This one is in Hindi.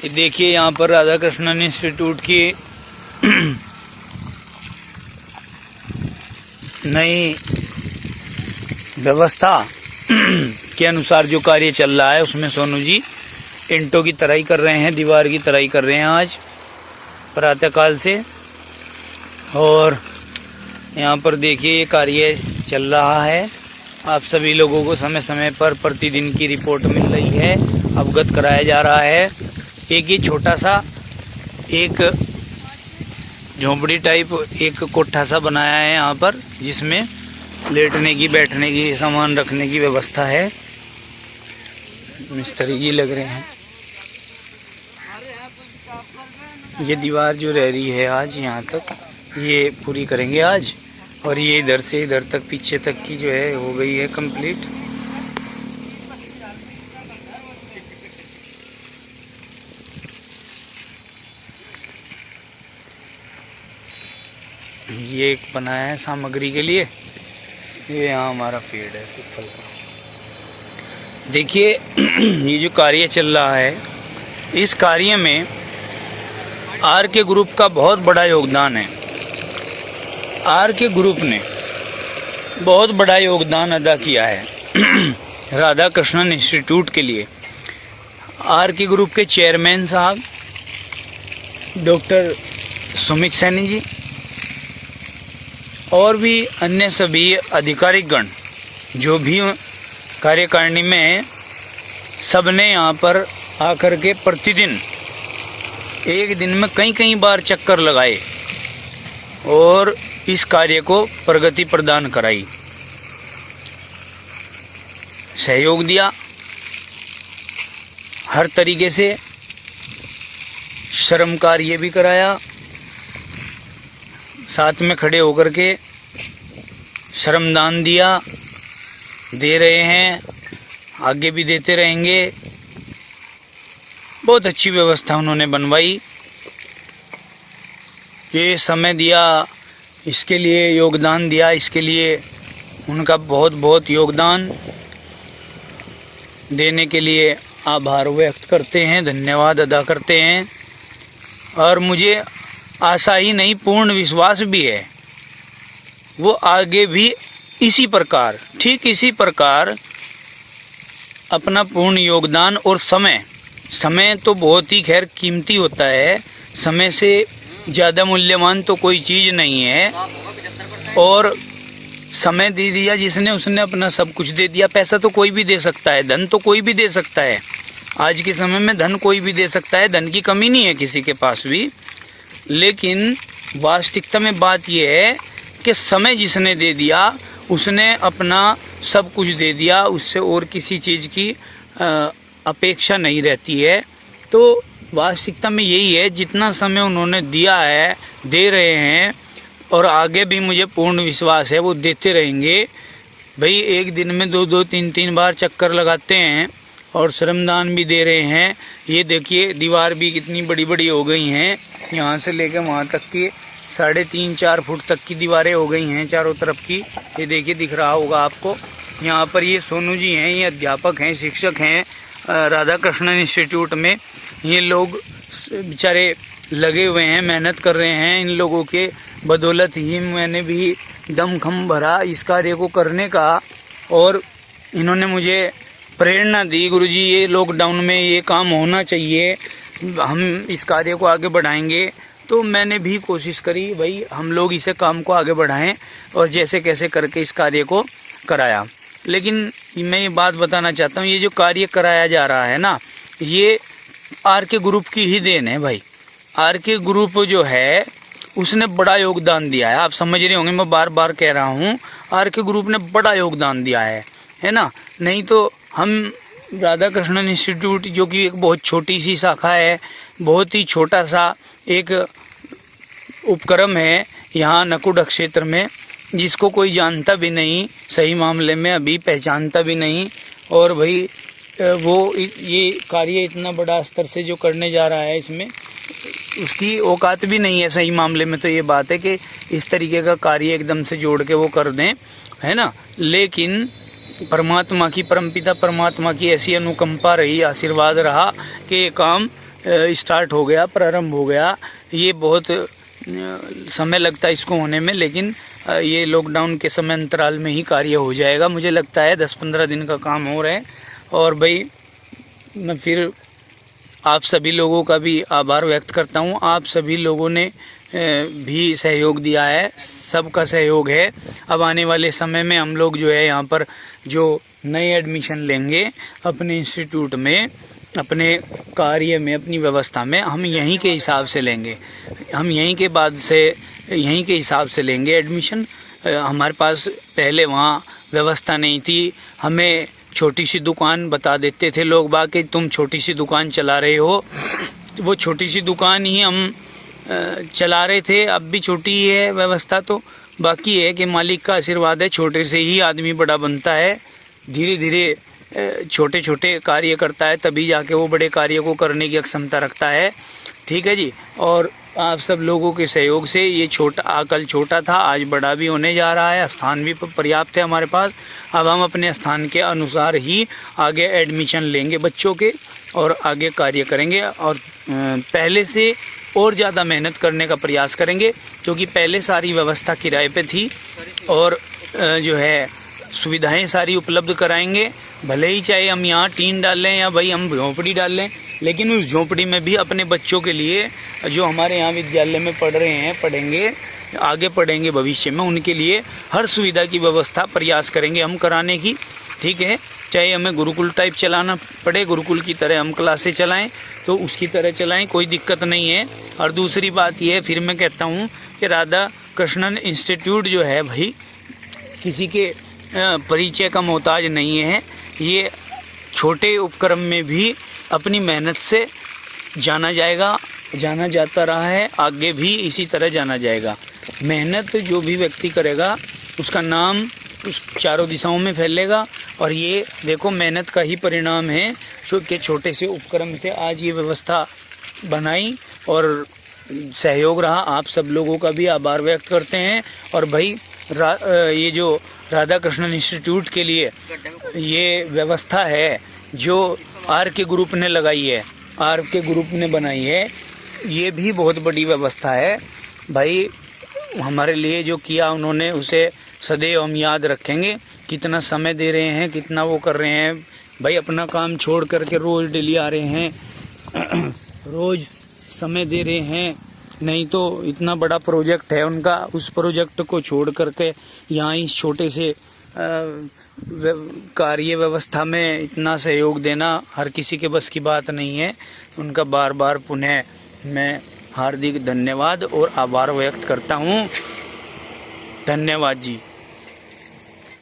देखिए यहाँ पर राधा कृष्णन इंस्टीट्यूट की नई व्यवस्था के अनुसार जो कार्य चल रहा है उसमें सोनू जी ईंटों की तराई कर रहे हैं, दीवार की तराई कर रहे हैं आज प्रातःकाल से। और यहाँ पर देखिए ये कार्य चल रहा है। आप सभी लोगों को समय समय पर प्रतिदिन की रिपोर्ट मिल रही है, अवगत कराया जा रहा है। एक ही छोटा सा एक झोंपड़ी टाइप एक कोठा सा बनाया है यहाँ पर, जिसमें लेटने की बैठने की सामान रखने की व्यवस्था है। मिस्त्री जी लग रहे हैं। ये दीवार जो रह रही है आज यहाँ तक ये पूरी करेंगे आज, और ये इधर से इधर तक पीछे तक की जो है हो गई है कंप्लीट। ये एक बनाया है सामग्री के लिए। ये यहाँ हमारा पेड़ है पीपल का। देखिए ये जो कार्य चल रहा है, इस कार्य में आर के ग्रुप का बहुत बड़ा योगदान है। आर के ग्रुप ने बहुत बड़ा योगदान अदा किया है राधा कृष्णन इंस्टीट्यूट के लिए। आर के ग्रुप के चेयरमैन साहब डॉक्टर सुमित सैनी जी और भी अन्य सभी अधिकारिक गण जो भी कार्यकारिणी में हैं, सबने यहाँ पर आकर के प्रतिदिन एक दिन में कई बार चक्कर लगाए और इस कार्य को प्रगति प्रदान कराई, सहयोग दिया हर तरीके से। श्रम कार्य भी कराया, साथ में खड़े होकर के श्रमदान दिया, दे रहे हैं, आगे भी देते रहेंगे। बहुत अच्छी व्यवस्था उन्होंने बनवाई। ये समय दिया, इसके लिए योगदान दिया, इसके लिए उनका बहुत बहुत योगदान देने के लिए आभार व्यक्त करते हैं, धन्यवाद अदा करते हैं। और मुझे आशा ही नहीं पूर्ण विश्वास भी है वो आगे भी इसी प्रकार, ठीक इसी प्रकार अपना पूर्ण योगदान और समय तो बहुत ही खैर कीमती होता है। समय से ज़्यादा मूल्यवान तो कोई चीज़ नहीं है। और समय दे दिया जिसने, उसने अपना सब कुछ दे दिया। पैसा तो कोई भी दे सकता है, धन तो कोई भी दे सकता है। आज के समय में धन कोई भी दे सकता है, धन की कमी नहीं है किसी के पास भी। लेकिन वास्तविकता में बात यह है कि समय जिसने दे दिया उसने अपना सब कुछ दे दिया, उससे और किसी चीज़ की अपेक्षा नहीं रहती है। तो वास्तविकता में यही है, जितना समय उन्होंने दिया है, दे रहे हैं, और आगे भी मुझे पूर्ण विश्वास है वो देते रहेंगे। भाई एक दिन में 2-2, 3-3 बार चक्कर लगाते हैं और श्रमदान भी दे रहे हैं। ये देखिए दीवार भी कितनी बड़ी बड़ी हो गई हैं, यहाँ से लेकर वहाँ तक की 3.5-4 फुट तक की दीवारें हो गई हैं चारों तरफ की। ये देखिए दिख रहा होगा आपको। यहाँ पर ये सोनू जी हैं, ये अध्यापक हैं, शिक्षक हैं राधा कृष्णन इंस्टीट्यूट में। ये लोग बेचारे लगे हुए हैं, मेहनत कर रहे हैं। इन लोगों के बदौलत ही मैंने भी दमखम भरा इस कार्य को करने का, और इन्होंने मुझे प्रेरणा दी, गुरुजी ये लॉकडाउन में ये काम होना चाहिए, हम इस कार्य को आगे बढ़ाएंगे। तो मैंने भी कोशिश करी भाई हम लोग इसे काम को आगे बढ़ाएं, और जैसे कैसे करके इस कार्य को कराया। लेकिन मैं ये बात बताना चाहता हूँ, ये जो कार्य कराया जा रहा है ना, ये आर के ग्रुप की ही देन है भाई। आर के ग्रुप जो है उसने बड़ा योगदान दिया है। आप समझ रहे होंगे, मैं बार बार कह रहा हूँ, आर के ग्रुप ने बड़ा योगदान दिया है ना। नहीं तो हम राधा कृष्णन इंस्टीट्यूट जो कि एक बहुत छोटी सी शाखा है, बहुत ही छोटा सा एक उपक्रम है यहाँ नकुड़ क्षेत्र में, जिसको कोई जानता भी नहीं, सही मामले में अभी पहचानता भी नहीं। और भाई वो ये कार्य इतना बड़ा स्तर से जो करने जा रहा है, इसमें उसकी औकात भी नहीं है सही मामले में। तो ये बात है कि इस तरीके का कार्य एकदम से जोड़ के वो कर दें, है ना। लेकिन परमात्मा की, परमपिता परमात्मा की ऐसी अनुकंपा रही, आशीर्वाद रहा कि ये काम स्टार्ट हो गया, प्रारंभ हो गया। ये बहुत समय लगता है इसको होने में, लेकिन ये लॉकडाउन के समय अंतराल में ही कार्य हो जाएगा। मुझे लगता है 10-15 दिन का काम हो रहा है। और भाई मैं फिर आप सभी लोगों का भी आभार व्यक्त करता हूँ। आप सभी लोगों ने भी सहयोग दिया है, सबका सहयोग है। अब आने वाले समय में हम लोग जो है यहाँ पर जो नए एडमिशन लेंगे अपने इंस्टीट्यूट में, अपने कार्य में, अपनी व्यवस्था में, हम यहीं के हिसाब से लेंगे। हम यहीं के बाद से यहीं के हिसाब से लेंगे एडमिशन। हमारे पास पहले वहाँ व्यवस्था नहीं थी। हमें छोटी सी दुकान बता देते थे लोग बाकी, तुम छोटी सी दुकान चला रहे हो। वो छोटी सी दुकान ही हम चला रहे थे। अब भी छोटी ही है व्यवस्था, तो बाकी है कि मालिक का आशीर्वाद है। छोटे से ही आदमी बड़ा बनता है, धीरे धीरे छोटे छोटे कार्य करता है, तभी जाके वो बड़े कार्य को करने की क्षमता रखता है। ठीक है जी। और आप सब लोगों के सहयोग से ये कल छोटा था, आज बड़ा भी होने जा रहा है। स्थान भी पर्याप्त है हमारे पास। अब हम अपने स्थान के अनुसार ही आगे एडमिशन लेंगे बच्चों के और आगे कार्य करेंगे, और पहले से और ज़्यादा मेहनत करने का प्रयास करेंगे, क्योंकि पहले सारी व्यवस्था किराए पे थी और जो है सुविधाएं सारी उपलब्ध कराएंगे। भले ही चाहे हम यहाँ टीन डाल लें या भाई हम झोंपड़ी डाल लें, लेकिन उस झोंपड़ी में भी अपने बच्चों के लिए जो हमारे यहाँ विद्यालय में पढ़ रहे हैं, पढ़ेंगे, आगे पढ़ेंगे भविष्य में, उनके लिए हर सुविधा की व्यवस्था प्रयास करेंगे हम कराने की। ठीक है। चाहे हमें गुरुकुल टाइप चलाना पड़े, गुरुकुल की तरह हम क्लासें चलाएं तो उसकी तरह चलाएं, कोई दिक्कत नहीं है। और दूसरी बात यह, फिर मैं कहता हूँ कि राधा कृष्णन इंस्टीट्यूट जो है भाई किसी के परिचय का मोहताज नहीं है। ये छोटे उपक्रम में भी अपनी मेहनत से जाना जाता रहा है, आगे भी इसी तरह जाना जाएगा। मेहनत जो भी व्यक्ति करेगा उसका नाम उस चारों दिशाओं में फैलेगा। और ये देखो मेहनत का ही परिणाम है कि छोटे से उपक्रम से आज ये व्यवस्था बनाई और सहयोग रहा। आप सब लोगों का भी आभार व्यक्त करते हैं। और भाई ये जो राधा कृष्णन इंस्टीट्यूट के लिए ये व्यवस्था है जो आर के ग्रुप ने लगाई है, आर के ग्रुप ने बनाई है, ये भी बहुत बड़ी व्यवस्था है भाई। हमारे लिए जो किया उन्होंने उसे सदैव हम याद रखेंगे। कितना समय दे रहे हैं, कितना वो कर रहे हैं भाई, अपना काम छोड़ करके रोज डेली आ रहे हैं रोज समय दे रहे हैं। नहीं तो इतना बड़ा प्रोजेक्ट है उनका, उस प्रोजेक्ट को छोड़ करके यहाँ इस छोटे से कार्य व्यवस्था में इतना सहयोग देना हर किसी के बस की बात नहीं है। उनका बार बार पुनः मैं हार्दिक धन्यवाद और आभार व्यक्त करता हूँ। धन्यवाद जी।